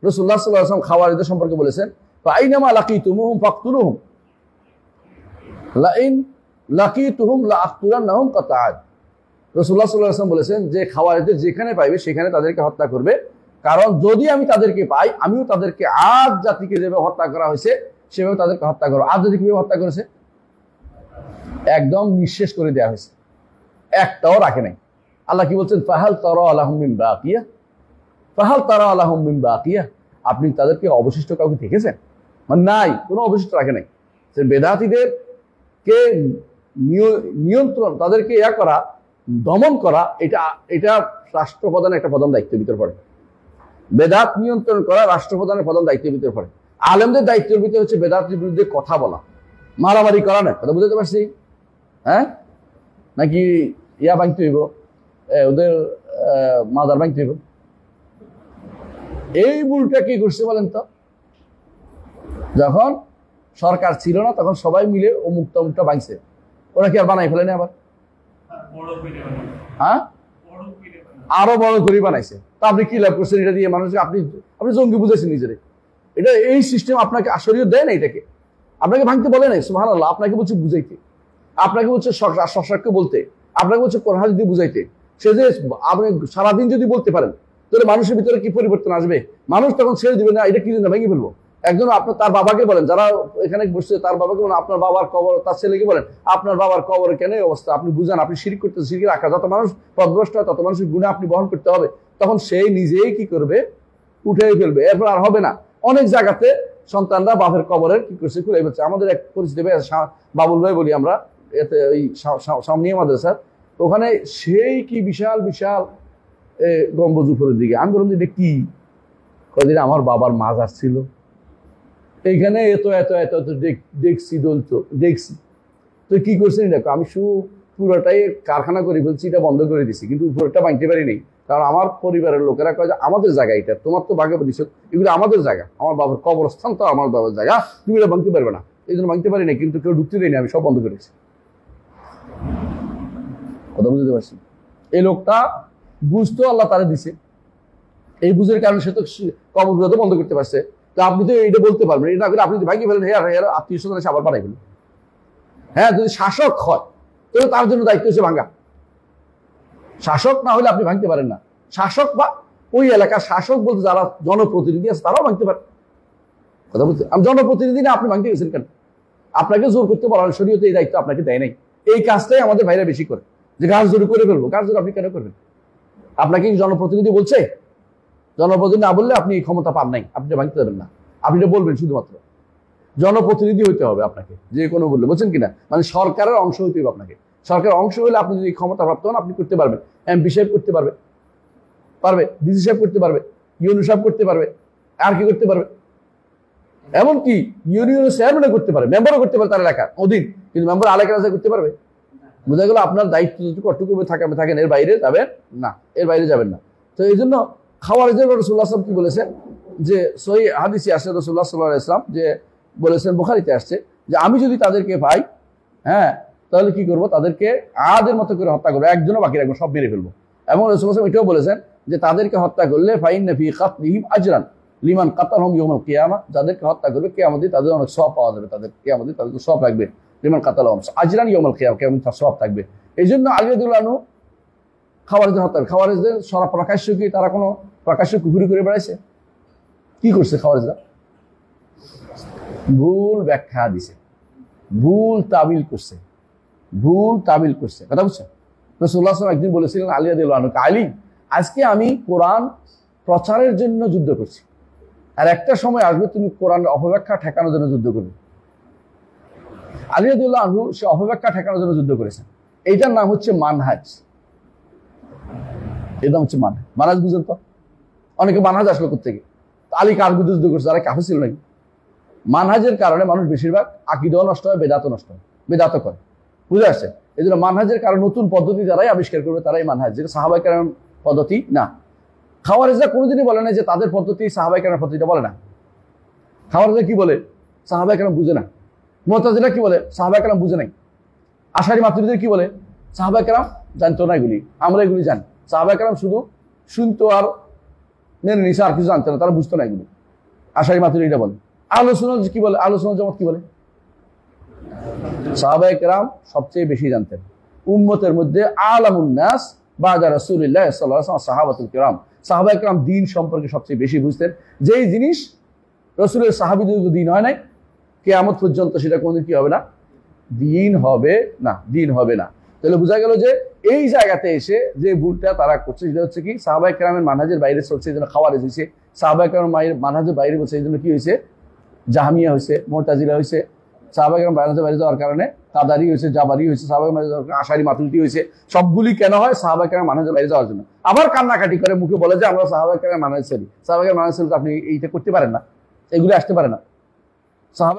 রাসূলুল্লাহ সাল্লাল্লাহু আলাইহি ওয়াসাল্লাম খাওয়ারিজদের সম্পর্কে বলেছেন, ফাইনামা লাকিতুমুহুম ফাকতুলুহুম লাইন লাকিতুহুম লাআকতুলান্নাহুম কাতাআত। রাসূলুল্লাহ সাল্লাল্লাহু আলাইহি ওয়াসাল্লাম বলেছেন যে খাওয়ারিজদের যেখানে পাইবে সেখানে তাদেরকে হত্যা করবে, কারণ যদি আমি তাদেরকে পাই আমিও তাদেরকে আদ জাতিকে যেভাবে হত্যা করা হয়েছে সেভাবে তাদেরকে হত্যা করবো। আদ জাতি কিভাবে হত্যা করেছে? একদম নিঃশেষ করে দেওয়া হয়েছে, একটাও রাখে নাই। আল্লাহ কি বলছেন? ফাহাল তারা লাহুম মিন বাকিয়া, ফাহাল তারা লাহুম মিন বাকিয়া, আপনি তাদেরকে অবশিষ্ট কাউকে দেখেছেন? মানে নাই, কোনো অবশিষ্ট রাখে নাই। বেদাতীদের কে নিয়ন্ত্রণ, তাদেরকে ইয়া করা, দমন করা, এটা রাষ্ট্রপ্রধানের একটা প্রধান দায়িত্বের ভিতর পড়ে। বেদাত নিয়ন্ত্রণ করা রাষ্ট্রপ্রধানের প্রধান দায়িত্বের ভিতরে পড়ে। আলেমদের দায়িত্বের ভিতরে হচ্ছে বেদাতের বিরুদ্ধে কথা বলা, মারামারি করা না। কথা বুঝতে পারছি? হ্যাঁ, নাকি ইয়া ভাঙতে হইব, ওদের মাদার ভাঙতে হইব? এই ভুলটা কি করছে বলেন তো? যখন সরকার ছিল না তখন সবাই মিলে অমুকটা অমুকটা ভাঙছে, ওরা কি আর বানাই ফেলে না আবার? হ্যাঁ, আরো বড় করে বানাইছে। তা আপনি কি লাভ করছেন এটা দিয়ে? মানুষকে আপনি জঙ্গি বুঝেছেন নিজেরে। এটা এই সিস্টেম আপনাকে আসরিয়ত দেয় না, এটাকে আপনাকে ভাঙতে বলে নাই। সুবহানাল্লাহ, আপনাকে বলছে বুঝাইতে, আপনাকে বলছে সশাক্য বলতে, আপনাকে বলছে কোরআন হাদিস দিয়ে বুঝাইতে। সে যে আপনি সারাদিন যদি বলতে পারেন তাহলে মানুষের ভিতরে কি পরিবর্তন আসবে? মানুষ তখন ছেড়ে দিবে না, এটা কি জন্য ভেঙে ফেলবো। একজন আপনার তার বাবাকে বলেন, যারা এখানে বসছে তার বাবাকে বলেন আপনার বাবার কবর, তার ছেলেকে বলেন আপনার বাবার কবরে কেন এই অবস্থা, আপনি বুঝান, আপনি শিরক করতেছেন, শিরকের আকার। যত মানুষ পথভ্রষ্ট হয় তত মানুষের গুনাহ আপনি বহন করতে হবে। তখন সেই নিজেই কি করবে? উঠেই ফেলবে, এরপর আর হবে না। অনেক জায়গাতে সন্তানরা বাপের কবরের কি করছে? খুলে ফেলছে। আমাদের এক পরিচিত বাবুল ভাই বলি আমরা, এতে ওই সামনিয়া মাদ্রাসার ওখানে সেই কি বিশাল বিশাল গম্বুজ উপরের দিকে। আমি বললাম যে এটা কি? কদিন আমার বাবার মাজার ছিল এইখানে, এত এত এত এত দেখছি, দলতো দেখছি। তো কি করছেন? দেখো আমি পুরোটাই কারখানা করে ফেলছি, এটা বন্ধ করে দিছি, কিন্তু উপরটা ভাঙতে পারি নাই। কারণ আমার পরিবারের লোকেরা কয় যে আমাদের জায়গা এটা, তোমার তো ভাগে দিচ্ছ, এগুলো আমাদের জায়গা, আমার বাবার কবরস্থান তো আমার বাবার জায়গা, তুমি এটা ভাঙতে পারবে না। এই জন্য ভাঙতে পারি না, কিন্তু কেউ ঢুকতে দেয়নি, আমি সব বন্ধ করেছি। কথা বুঝতে পারছি? এই লোকটা বুঝতো আল্লাহ তারা দিছে, এই বুঝের কারণে সে তো কবরগুলো তো বন্ধ করতে পারছে। তো আপনি তো এটা বলতে পারবেন, এটা করে আপনি ভাঙিয়ে ফেলেন, হ্যাঁ আত্মীয় স্বজন এসে আবার বানাই ফেলেন। হ্যাঁ, যদি শাসক হয় তাহলে তার জন্য দায়িত্ব হচ্ছে ভাঙা। শাসক না হলে আপনি ভাঙতে পারেন না। শাসক বা ওই এলাকার শাসক বলতে যারা জনপ্রতিনিধি আছে তারাও ভাঙতে পারে। কথা বলতে আমি জনপ্রতিনিধি না, আপনি ভাঙতে গেছেন কেন? আপনাকে জোর করতে বলা হয়, শরীয়তে এই দায়িত্ব আপনাকে দেয় নাই। এই কাজটাই আমাদের ভাইরা বেশি করে, যে গাছ জোর করে ফেলবো। গাছ জোর আপনি কেন করবেন? আপনাকে জনপ্রতিনিধি বলছে? জনপ্রতিনিধি না বললে আপনি এই ক্ষমতা পান নাই, আপনি ভাঙতে দেবেন না। আপনি এটা বলবেন শুধুমাত্র জনপ্রতিনিধি হইতে হবে আপনাকে, যে কোনো বললে, বলছেন কিনা? মানে সরকারের অংশ হইতে হবে আপনাকে। সরকারের অংশ হলে আপনি যদি ক্ষমতা প্রাপ্ত হন আপনি করতে পারবেন। এমপি সাহেব করতে পারবে, ডিসি সাহেব করতে পারবে, ইউনিয়ন সাহেব করতে পারবে, আর কি করতে পারবে? এমনকি ইউনিয়নের চেয়ারম্যানও করতে পারে, মেম্বারও করতে পারে তার এলাকার অধীন, কিন্তু মেম্বার এলাকার কাছে করতে পারবে? বোঝা গেল আপনার দায়িত্ব কতটুকু থাকেন, এর বাইরে যাবেন না, এর বাইরে যাবেন না। তো এই জন্য খাওয়ারিজের রাসূলুল্লাহ সাল্লাল্লাহু আলাইহি ওয়াসাল্লাম কি বলেছেন, যে সহিহ হাদিসে আসছে রাসূলুল্লাহ সাল্লাল্লাহু আলাইহি ওয়াসাল্লাম যে বলেছেন, বুখারীতে আসছে যে আমি যদি তাদেরকে পাই, হ্যাঁ, তাহলে কি করব? তাদেরকে আদের মতো করে হত্যা করবো, একজনও বাকি রাখবো, সব মেরে ফেলবো। এবং রাসূলুল্লাহ সাল্লাল্লাহু আলাইহি ওয়াসাল্লাম এটাও বলেছেন যে তাদেরকে হত্যা করলে ফাইন্না ফি কাতলিহিম আজরান লিমান কাতালহুম ইয়াউমাল কিয়ামা, যাদেরকে হত্যা করবে কিয়ামতে তাদের অনেক সওয়াব পাওয়া যাবে, তাদের কিয়ামতে তাদের সওয়াব লাগবে। লিমান কাতালহুম আজরান ইয়াউমাল কিয়ামা, কিয়ামতে তার সওয়াব থাকবে। এই জন্য আলী রাদিয়াল্লাহু আনহু খাওয়ারিজদের হত্যা, খাওয়ারিজদের সারা প্রকাশ্য কি তারা কোনো প্রকাশ্য কুফরি করে বেড়াইছে? কি করছে খাওয়ারিজরা? ভুল ব্যাখ্যা দিছে, ভুল তাবিল করছে, ভুল তাবিল করছে। কথা বুঝছেন? রাসূলুল্লাহ সাল্লাল্লাহু আলাইহি ওয়াসাল্লাম একদিন বলেছিলেন আলী রাদিয়াল্লাহু আনহু, আলী আজকে আমি কোরআন প্রচারের জন্য যুদ্ধ করছি, আর একটা সময় আসবে তুমি কোরআনের অপব্যাখ্যা ঠেকানোর জন্য যুদ্ধ করবে। আলী রাদিয়াল্লাহু আনহু সে অপব্যাখ্যা ঠেকানোর জন্য যুদ্ধ করেছেন। এইটার নাম হচ্ছে মানহাজ। এর নাম হচ্ছে মানহাজ। মানহাজ বুঝেন তো? অনেকে মানহাজ আসলো কোত্থেকে? আলী কার বিরুদ্ধে যুদ্ধ করছে? আরে কাফের ছিল নাকি? মানহাজের কারণে মানুষ বেশিরভাগ আকীদাও নষ্ট হয়, বেদাতও নষ্ট হয়, বেদাতও করে। বুঝে আসছে? এই জন্য মানহাজের কারণে নতুন পদ্ধতি যারাই আবিষ্কার করবে তারাই মানহাজ, যেটা সাহাবায়ে কেরাম পদ্ধতি না। খাওয়ারিজরা কোনোদিনই বলে না যে তাদের পদ্ধতি সাহাবায়ে কেরামের পদ্ধতিটা বলে না। খাওয়ারিজরা কি বলে? সাহাবায়ে কেরাম বুঝে না। মুতাজিলা কি বলে? সাহাবায়ে কেরাম বুঝে নাই। আশারি মাতুরিদের কি বলে? সাহাবায়ে কেরাম জানতো না এগুলি, আমরা এগুলি জানি। সাহাবায়ে কেরাম শুধু শুনতো আর মেনে নিছে, আর কিছু জানতে না, তারা বুঝতো না এগুলো। আশারি মাতুরিরা বলে। আলোচনা কি বলে? আলোচনা জমাত কি বলে? সাহাবায়ে কেরাম সবচেয়ে বেশি জানতেন। উম্মতের মধ্যে আলামুন নাস বাদা রাসূলিল্লাহ সাল্লাল্লাহু আলাইহি ওয়াসাল্লাম সাহাবাতুল কিরাম। সাহাবায়ে কেরাম দ্বীন সম্পর্কে সবচেয়ে বেশি বুঝতেন। যেই জিনিস রাসূলের সাহাবীদের দ্বীন হয় নাই, কিয়ামত পর্যন্ত সেটা কোনদিন কি হবে না? দ্বীন হবে না, দ্বীন হবে না। তাহলে বোঝা গেল যে এই জায়গাতে এসে যে ভুলটা তারা করছে সেটা হচ্ছে কি, সাহাবায়ে কেরামের মানহাজের বাইরে চলছে, এই জন্য খাওয়ারেজ হয়েছে। সাহাবায়ে কেরামের মানহাজের বাইরে বলছে, এই জন্য কি হয়েছে? জাহামিয়া হয়েছে, মুতাজিলা হয়েছে। সাহাবায়ে কেরাম বাইরে যাওয়ার কারণে কাদারি হয়েছে, জাবারি হয়েছে, সাহাবায়ে কেরাম যাওয়ার কারণে আশারি মাতুরিদি হয়েছে। সবগুলি কেন হয়? সাহাবায়ে কেরাম মানহাজের বাইরে যাওয়ার জন্য। আবার কান্নাকাটি করে মুখে বলে যে আমরা সাহাবায়ে কেরাম মানহাজ ছেড়ি। সাহাবায়ে কেরাম মানহাজ ছেড়ে তো আপনি এইটা করতে পারেন না, এগুলি আসতে পারে না। সাহাবা